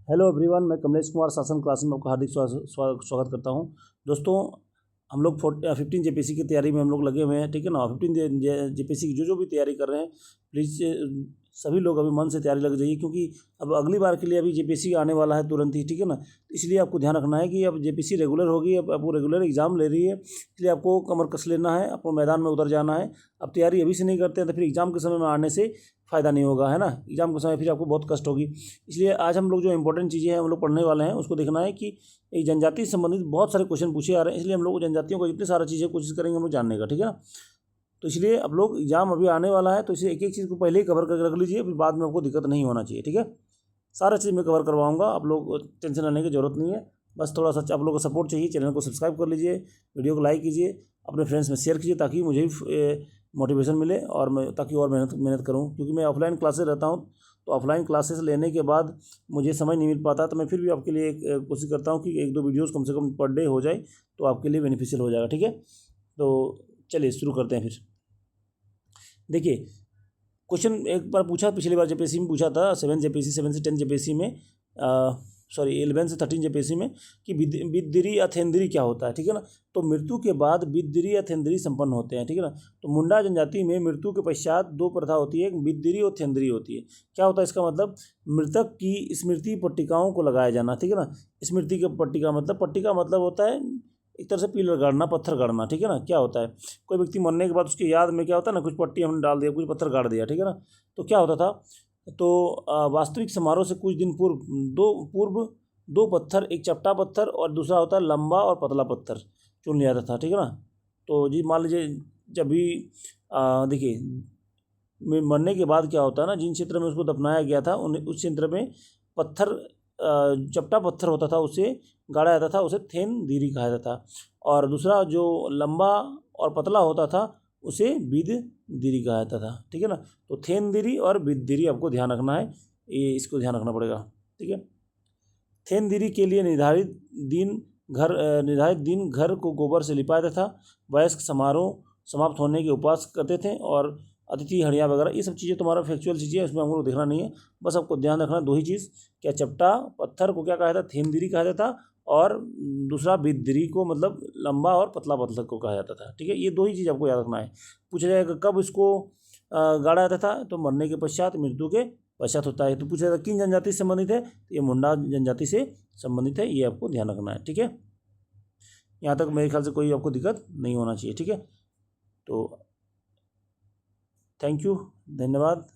Hello everyone, मैं कमलेश कुमार शासन class में आपका हार्दिक स्वागत करता हूं। दोस्तों, हम लोग 15 जेपीसी की तैयारी में हम लोग लगे हुए हैं, ठीक है ना। 15 जेपीसी की जो भी तैयारी कर रहे हैं, प्लीज़ सभी लोग अभी मन से तैयारी लग जाइए, क्योंकि अब अगली बार के लिए अभी जेपीसी आने वाला है तुरंत ही, ठीक है ना। इसलिए आपको ध्यान रखना है कि अब जेपीसी रेगुलर होगी, अब आपको रेगुलर एग्जाम ले रही है, इसलिए आपको कमर कस लेना है, आपको मैदान में उतर जाना है। अब तैयारी अभी से नहीं करते हैं तो फिर एग्जाम के समय में आने से फ़ायदा नहीं होगा, है ना। एग्जाम के समय फिर आपको बहुत कष्ट होगी। इसलिए आज हम लोग जो इंपॉर्टेंट चीज़ें हैं हम लोग पढ़ने वाले हैं, उसको देखना है कि एक जनजाति से संबंधित बहुत सारे क्वेश्चन पूछे आ रहे हैं, इसलिए हम लोग जनजातियों को जितनी सारी चीज़ें कोशिश करेंगे हम लोग जानने का, ठीक है ना। तो इसलिए अब लोग एग्जाम अभी आने वाला है, तो इसे एक एक चीज़ को पहले ही कवर करके रख लीजिए, फिर बाद में आपको दिक्कत नहीं होना चाहिए, ठीक है। सारा चीज़ मैं कवर करवाऊंगा, आप लोग टेंशन लेने की ज़रूरत नहीं है। बस थोड़ा सा आप लोगों का सपोर्ट चाहिए। चैनल को सब्सक्राइब कर लीजिए, वीडियो को लाइक कीजिए, अपने फ्रेंड्स में शेयर कीजिए, ताकि मुझे भी मोटिवेशन मिले और मैं ताकि और मेहनत करूँ, क्योंकि मैं ऑफलाइन क्लासेस रहता हूँ। तो ऑफलाइन क्लासेस लेने के बाद मुझे समय नहीं मिल पाता, तो मैं फिर भी आपके लिए कोशिश करता हूँ कि 1-2 वीडियोज़ कम से कम पर डे हो जाए, तो आपके लिए बेनिफिशियल हो जाएगा, ठीक है। तो चलिए शुरू करते हैं फिर। देखिए, क्वेश्चन एक बार पूछा, पिछली बार जेपीएससी में पूछा था, 7 से 10 जेपीएससी में, सॉरी 11 से 13 जेपीएससी में, कि बिद्दिरी अथेंद्री क्या होता है, ठीक है ना। तो मृत्यु के बाद बिद्दिरी अथेंद्री संपन्न होते हैं, ठीक है ना। तो मुंडा जनजाति में मृत्यु के पश्चात 2 प्रथा होती है, एक बिद्दिरी और थेंद्री होती है। क्या होता है इसका मतलब? मृतक की स्मृति पट्टिकाओं को लगाया जाना, ठीक है ना। स्मृति के पट्टिका मतलब होता है एक तरह से पिलर गाड़ना, पत्थर गाड़ना, ठीक है ना। क्या होता है, कोई व्यक्ति मरने के बाद उसकी याद में क्या होता है ना, कुछ पट्टी हमने डाल दिया, कुछ पत्थर गाड़ दिया, ठीक है ना। तो क्या होता था, तो वास्तविक समारोह से कुछ दिन दो पत्थर, एक चपटा पत्थर और दूसरा होता है लंबा और पतला पत्थर चुन लिया जाता था, ठीक है ना। तो जी मान लीजिए, जब भी देखिए मरने के बाद क्या होता है ना, जिन क्षेत्र में उसको दफनाया गया था उस क्षेत्र में पत्थर, चपटा पत्थर होता था, उसे गाड़ा जाता था, उसे थेन दीरी कहा जाता था। और दूसरा जो लंबा और पतला होता था उसे बिद दीरी कहा जाता था, ठीक है ना। तो थेन दीरी और बिद दीरी आपको ध्यान रखना है, ये इसको ध्यान रखना पड़ेगा, ठीक है। थेन दीरी के लिए निर्धारित दिन घर को गोबर से लिपाया जाता था। वयस्क समारोह समाप्त होने के उपवास करते थे, और अतिथि हड़िया वगैरह, ये सब चीज़ें तुम्हारा फैक्चुअल चीज़ें हैं, उसमें हमको देखना नहीं है। बस आपको ध्यान रखना 2 ही चीज़, क्या चपटा पत्थर को क्या कहा जाता, थेन दीरी कहा जाता, और दूसरा बिद्दरी को मतलब लंबा और पतला पत्थर को कहा जाता था, ठीक है। ये 2 ही चीज़ आपको याद रखना है। पूछा जाएगा कब इसको गाड़ा जाता था, तो मरने के पश्चात, मृत्यु के पश्चात होता है। तो पूछा जाएगा किन जनजाति से संबंधित है, तो ये मुंडा जनजाति से संबंधित है, ये आपको ध्यान रखना है, ठीक है। यहाँ तक मेरे ख्याल से कोई आपको दिक्कत नहीं होना चाहिए, ठीक है। तो थैंक यू, धन्यवाद।